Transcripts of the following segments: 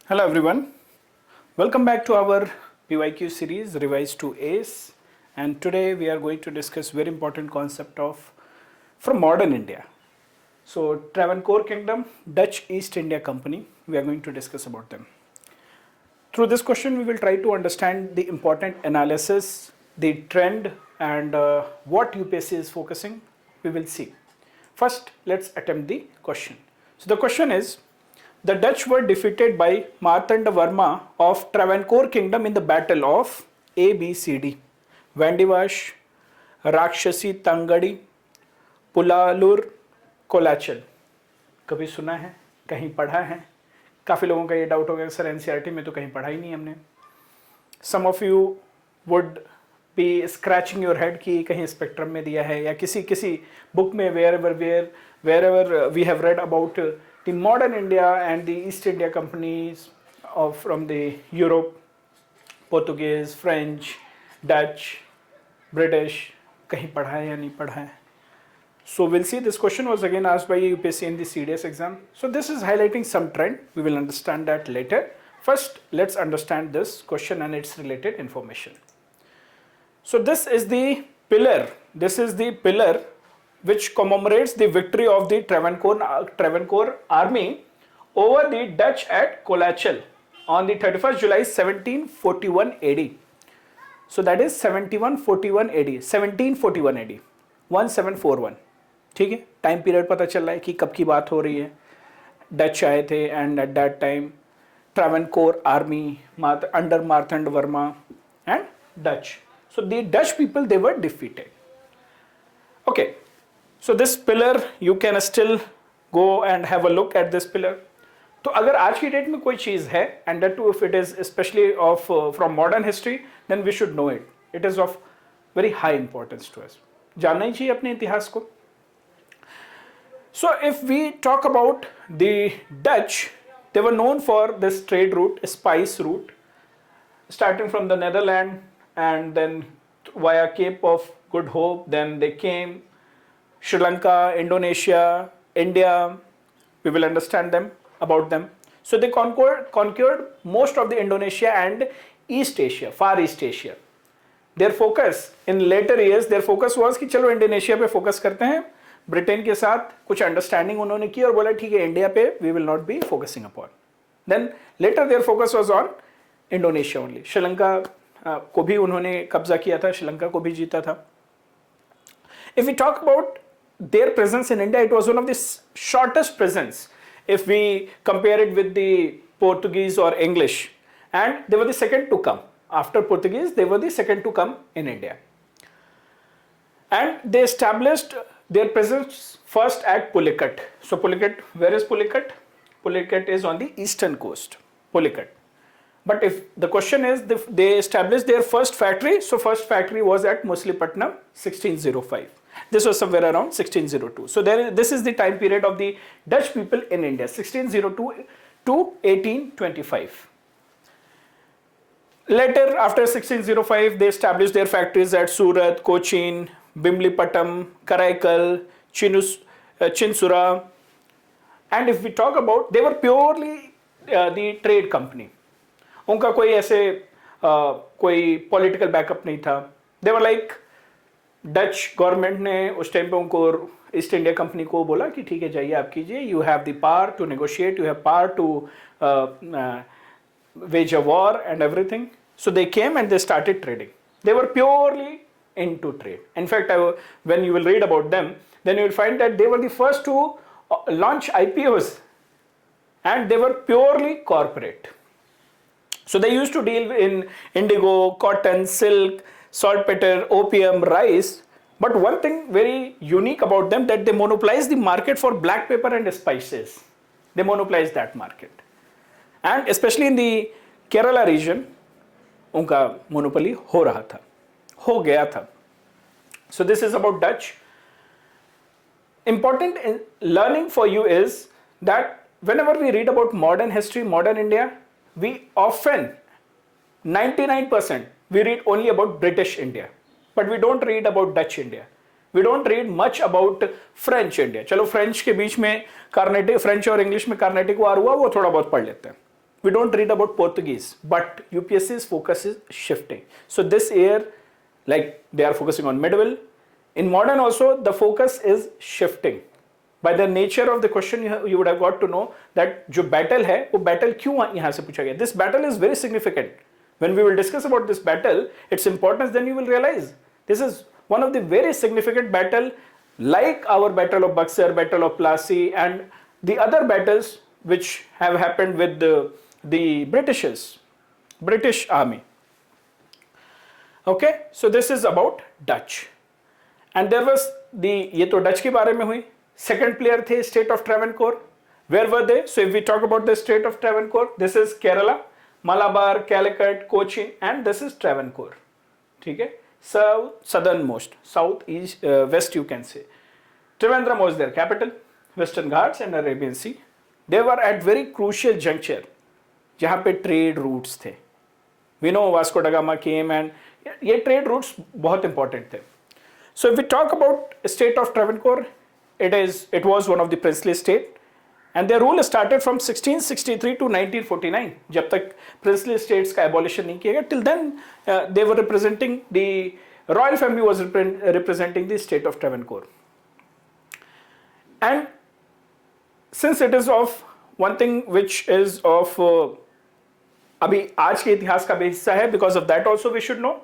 Hello everyone, welcome back to our PYQ series revised to ACE, and today we are going to discuss very important concept of from modern India. So Travancore Kingdom, Dutch East India Company, we are going to discuss about them. Through this question we will try to understand the important analysis, the trend and what UPSC is focusing, we will see. First let's attempt the question. So the question is, the Dutch were defeated by Martanda Varma of Travancore Kingdom in the battle of ABCD. Vandivash, Rakshasi Tangadi, Pulalur, Colachel. कभी सुना है, कहीं पढ़ा है? काफ़ी लोगों का ये डाउट होगा सर एनसीईआरटी में तो कहीं पढ़ा ही नहीं हमने. Some of you would be scratching your head कि कहीं स्पेक्ट्रम में दिया है या किसी बुक में wherever we have read about the modern India and the East India companies from the Europe, Portuguese, French, Dutch, British, कहीं पढ़ा है या नहीं पढ़ा है. So we'll see, this question was again asked by UPSC in the CDS exam. So this is highlighting some trend, we will understand that later. First let's understand this question and its related information. So this is the pillar which commemorates the victory of the Travancore army over the Dutch at Colachel on the 31st July 1741 AD. So that is 1741 AD, 1741. ठीक है, time period पता चल रहा है कि कब की बात हो रही है. डच आए थे and at that time Travancore army under Martanda Varma and Dutch. So the Dutch people, they were defeated. Okay. So this pillar you can still go and have a look at this pillar. तो अगर आज की date में कोई चीज़ है and that too if it is especially of from modern history, then we should know it. It is of very high importance to us. जानना ही चाहिए अपने इतिहास को. So if we talk about the Dutch, they were known for this trade route, spice route, starting from the Netherlands and then via Cape of Good Hope, then they came Sri Lanka, Indonesia, India. We will understand about them. So they conquered most of the Indonesia and East Asia, Far East Asia. Their focus in later years, their focus was कि चलो Indonesia पे focus करते हैं. Britain के साथ कुछ understanding उन्होंने की और बोला ठीक है इंडिया पे we will not be focusing upon. Then later their focus was on Indonesia only. Sri Lanka को भी उन्होंने कब्जा किया था, श्रीलंका को भी जीता था. If we talk about their presence in India, it was one of the shortest presence if we compare it with the Portuguese or English, and they were the second to come. After Portuguese, they were the second to come in India. And they established their presence first at Pulicat. So Pulicat, where is Pulicat? Pulicat is on the eastern coast, Pulicat. But if the question is, they established their first factory, so first factory was at Muslipatanam, 1605. This was somewhere around 1602. So this is the time period of the Dutch people in India, 1602 to 1825. Later, after 1605, they established their factories at Surat, Cochin, Bimlipatam, Karaikal, Chinsura. And if we talk about, they were purely the trade company. उनका कोई ऐसे कोई political backup नहीं था. दे were like Dutch government ने उस time पे उनको ईस्ट इंडिया कंपनी को बोला कि ठीक है जाइए आप कीजिए, you have the power to negotiate, you have power to wage a war and everything. So they came and they started trading. They were purely into trade. In fact, when you will read about them, then you will find that they were the first to launch IPOs and they were purely corporate. So they used to deal in indigo, cotton, silk, saltpeter, opium, rice. But one thing very unique about them, that they monopolized the market for black pepper and spices. They monopolized that market. And especially in the Kerala region, उनका monopoly हो गया था. So this is about Dutch. Important learning for you is that whenever we read about modern history, modern India, we often, 99%, we read only about British India. But we don't read about Dutch India. We don't read much about French India. चलो French के बीच में Carnatic, French और English में कार्नेटिक वार हुआ, वो थोड़ा बहुत पढ़ लेते हैं. we don't read about Portuguese, but UPSC's focus is shifting. So this year, like they are focusing on medieval. In modern also, the focus is shifting. By the nature of the question, you would have got to know that जो battle है, वो battle क्यों यहाँ से पूछा गया? This battle is very significant. When we will discuss about this battle, its importance, then you will realize this is one of the very significant battle, like our Battle of Buxar, Battle of Plassey, and the other battles which have happened with the British Army. Okay, so this is about Dutch. And there was ये तो Dutch के बारे में हुई. Second player थे State of Travancore. Where were they? So if we talk about the State of Travancore, this is Kerala, Malabar, Calicut, Cochin, and this is Travancore. ठीक है? Southernmost, south, east, west you can say. Trivandrum was their capital, Western Ghats and Arabian Sea. They were at very crucial juncture, जहाँ पे trade routes थे. We know Vasco da Gama came and ये trade routes बहुत important थे. So if we talk about State of Travancore, it was one of the princely state, and their rule started from 1663 to 1949. जब तक princely states का abolition नहीं किया गया, till then they were representing the royal family was representing the State of Travancore. And since it is of one thing which is of अभी आज के इतिहास का भी हिस्सा है, because of that also we should know.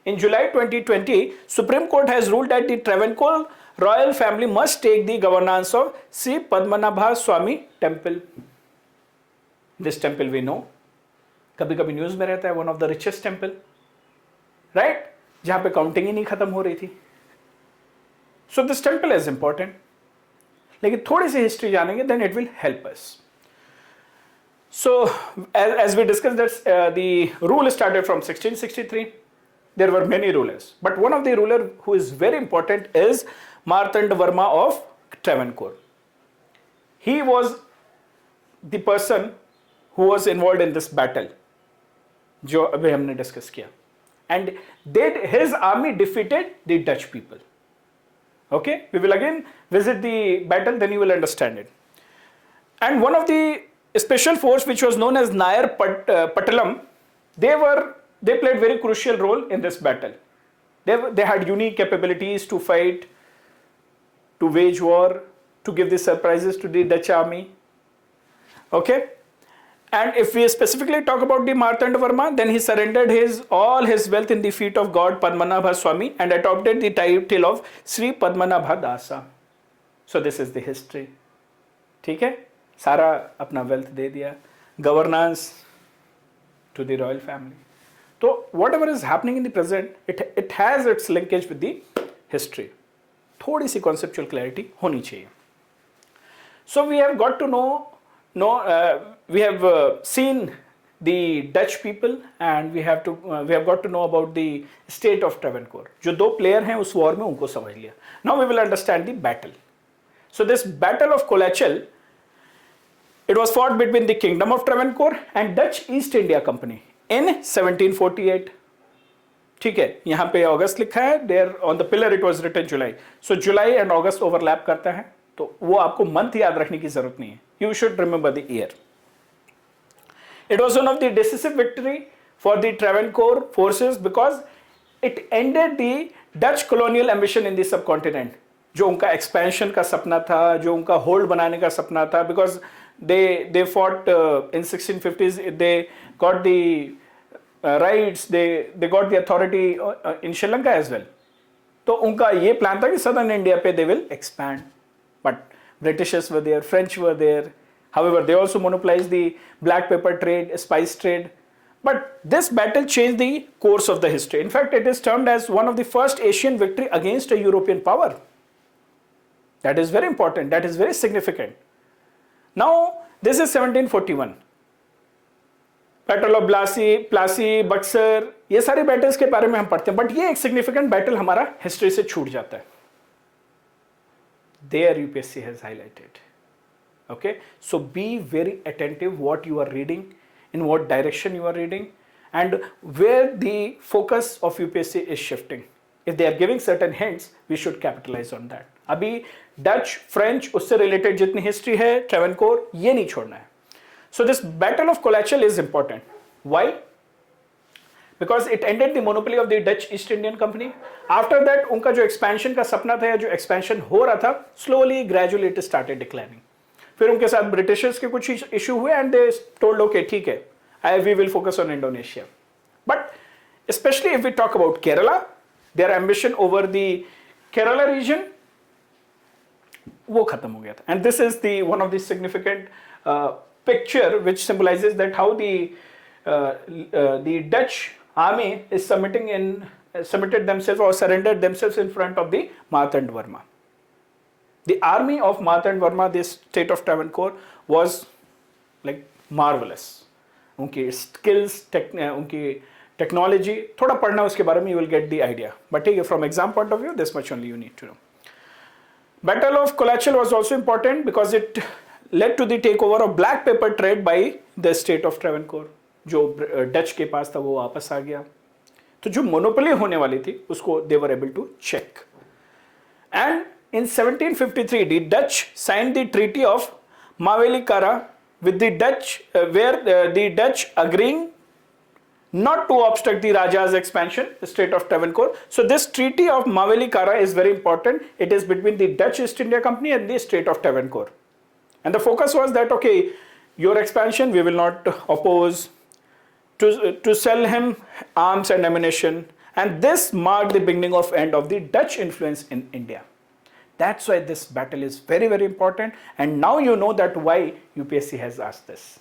In July 2020, Supreme Court has ruled that the Travancore royal family must take the governance of Sri Padmanabha Swami temple. This temple we know, कभी कभी news में रहता है, one of the richest temple, right? जहाँ पे counting ही नहीं खत्म हो रही थी. So this temple is important. लेकिन थोड़ी सी हिस्ट्री जानेंगे, then it will help us. So as we discussed, that the rule started from 1663. There were many rulers, but one of the ruler who is very important is Martanda Varma of Travancore. He was the person who was involved in this battle, जो अभी हमने discuss किया, and his army defeated the Dutch people. Okay, we will again visit the battle, then you will understand it. And one of the special force which was known as Nair Patalam, they played very crucial role in this battle. They had unique capabilities to fight, to wage war, to give the surprises to the Dutch army. Okay, and if we specifically talk about the Martanda Varma, then he surrendered all his wealth in the feet of God Padmanabha Swami and adopted the title of Sri Padmanabha Dasa. So this is the history. ठीक है, सारा अपना wealth दे दिया, governance to the royal family. So whatever is happening in the present, it has its linkage with the history. थोड़ी सी conceptual clarity होनी चाहिए. So we have got to know we have seen the Dutch people, and we have got to know about the State of Travancore. जो दो player हैं उस war में उनको समझ लिया. Now we will understand the battle. So this Battle of Colachel, it was fought between the Kingdom of Travancore and Dutch East India Company in 1748. ठीक है, यहाँ पे अगस्त लिखा है, there on the pillar it was written July. So July and August overlap करता है, तो वो आपको month याद रखने की जरूरत नहीं है. You should remember the year. It was one of the decisive victory for the Travancore forces because it ended the Dutch colonial ambition in the subcontinent. जो उनका expansion का सपना था, जो उनका hold बनाने का सपना था, because they fought in 1650s, they got the rights, they got the authority in Sri Lanka as well. तो उनका ये plan था कि southern India पे they will expand, but Britishers were there, French were there. However, they also monopolized the black pepper trade, spice trade. But this battle changed the course of the history. In fact, it is termed as one of the first Asian victory against a European power. That is very important. That is very significant. Now, this is 1741. Battle of Plassey, Buxar, ये सारे battles के बारे में हम पढ़ते हैं. But ये एक significant battle हमारा history से छूट जाता है. There UPSC has highlighted. Okay, so be very attentive what you are reading, in what direction you are reading, and where the focus of UPSC is shifting. If they are giving certain hints, we should capitalize on that. अभी Dutch, French, उससे related जितनी history है, Travancore, ये नहीं छोड़ना है. So this Battle of Colachel is important. Why? Because it ended the monopoly of the Dutch East Indian Company. After that, उनका जो expansion का सपना था या जो expansion हो रहा था, slowly, gradually it started declining. फिर उनके साथ Britishers के कुछ issue हुए and they told, okay, ठीक है, we will focus on Indonesia. But especially if we talk about Kerala, their ambition over the Kerala region, वो खत्म हो गया था. And this is the one of the significant picture which symbolizes that how the Dutch army is submitted themselves or surrendered themselves in front of the Martand Varma. The army of Martand Varma, this state of Travancore, was like marvelous. उनकी skills, उनकी technology, थोड़ा पढ़ना उसके बारे में, you will get the idea. But from exam point of view, this much only you need to know. Battle of Colachel was also important because it led to the takeover of black pepper trade by the state of Travancore. जो Dutch के पास था वो वापस आ गया. तो जो monopoly होने वाली थी उसको they were able to check. And in 1753 the Dutch signed the Treaty of Mavelikara with the Dutch, where the Dutch agreeing not to obstruct the Raja's expansion, the state of Travancore. So this Treaty of Mavelikara is very important. It is between the Dutch East India Company and the state of Travancore. And the focus was that, okay, your expansion we will not oppose, to sell him arms and ammunition. And this marked the beginning of end of the Dutch influence in India. That's why this battle is very, very important. And now you know that why UPSC has asked this.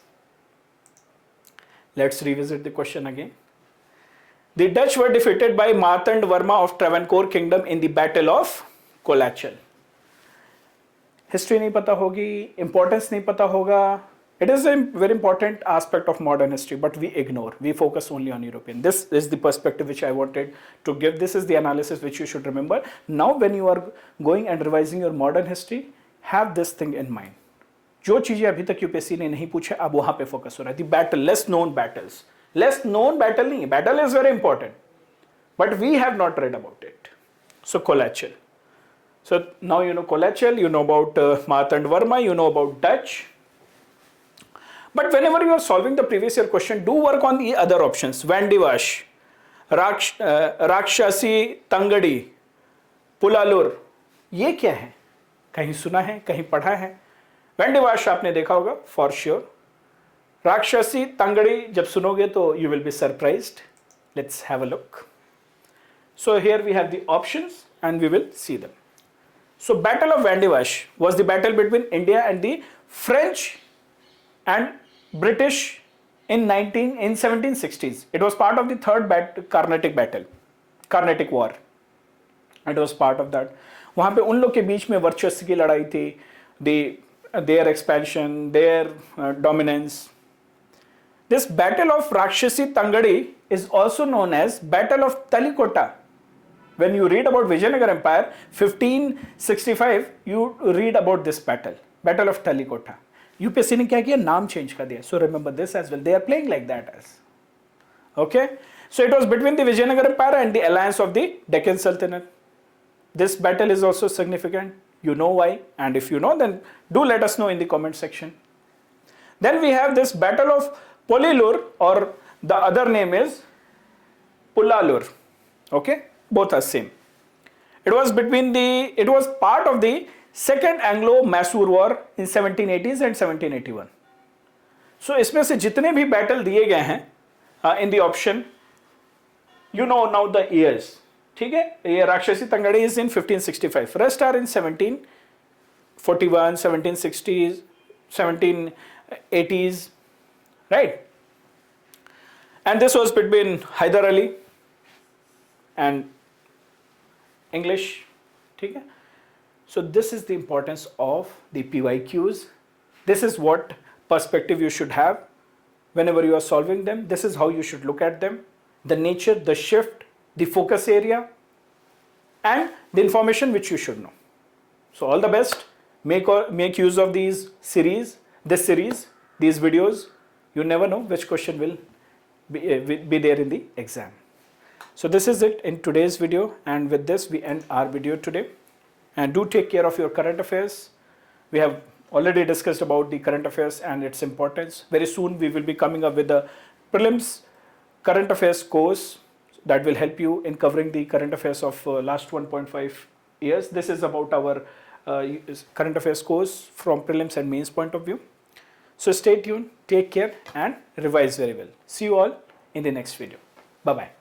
Let's revisit the question again. The Dutch were defeated by Martand Varma of Travancore Kingdom in the Battle of Colachel. History नहीं पता होगी, importance नहीं पता होगा. It is a very important aspect of modern history, but we ignore. We focus only on European. This is the perspective which I wanted to give. This is the analysis which you should remember. Now when you are going and revising your modern history, have this thing in mind. जो चीजें अभी तक UPSC ने नहीं पूछे, अब वहां पे फोकस हो रहा है. The battle, less known battles. Less known battle नहीं है. Battle is very important, but we have not read about it. So Colachel. So now you know Colachel, you know about Martand Varma, you know about Dutch. But whenever you are solving the previous year question, do work on the other options. Vandivash, Rakshasi Tangadi, Pulalur. ये क्या है? कहीं सुना है, कहीं पढ़ा है? Vandivash आपने देखा होगा, for sure. Rakshasi Tangadi जब सुनोगे तो you will be surprised. Let's have a look. So here we have the options and we will see them. So Battle of Vandivash was the battle between India and the French and British in 1760s. It was part of the third Carnatic War. It was part of that. वहाँ पे उन लोग के बीच में वर्चस्व की लड़ाई थी, their expansion, their dominance. This Battle of Rakshasi Tangadi is also known as Battle of Talikota. When you read about Vijayanagar Empire, 1565, you read about this battle, Battle of Talikota. UPSC ने क्या किया? नाम change कर दिया. So remember this as well. They are playing like that as. Okay? So it was between the Vijayanagar Empire and the alliance of the Deccan Sultanate. This battle is also significant. You know why? And if you know, then do let us know in the comment section. Then we have this Battle of Polilur, or the other name is Pulalur. Okay? Both are same. It was part of the Second Anglo-Mysore War in 1780s and 1781. So इसमें से जितने भी battle दिए गए हैं in the option, you know now the years. ठीक है? ये राक्षसी तंगड़ी is in 1565. Rest are in 1741, 1760s, 1780s, right? And this was between Hyder Ali and English. ठीक है? So this is the importance of the PYQs. This is what perspective you should have whenever you are solving them. This is how you should look at them. The nature, the shift, the focus area, and the information which you should know. So all the best. Make use of these series, these videos. You never know which question will be there in the exam. So this is it in today's video, and with this we end our video today. And do take care of your current affairs. We have already discussed about the current affairs and its importance. Very soon we will be coming up with the prelims current affairs course that will help you in covering the current affairs of last 1.5 years. This is about our current affairs course from prelims and mains point of view. So stay tuned, take care and revise very well. See you all in the next video. Bye-bye.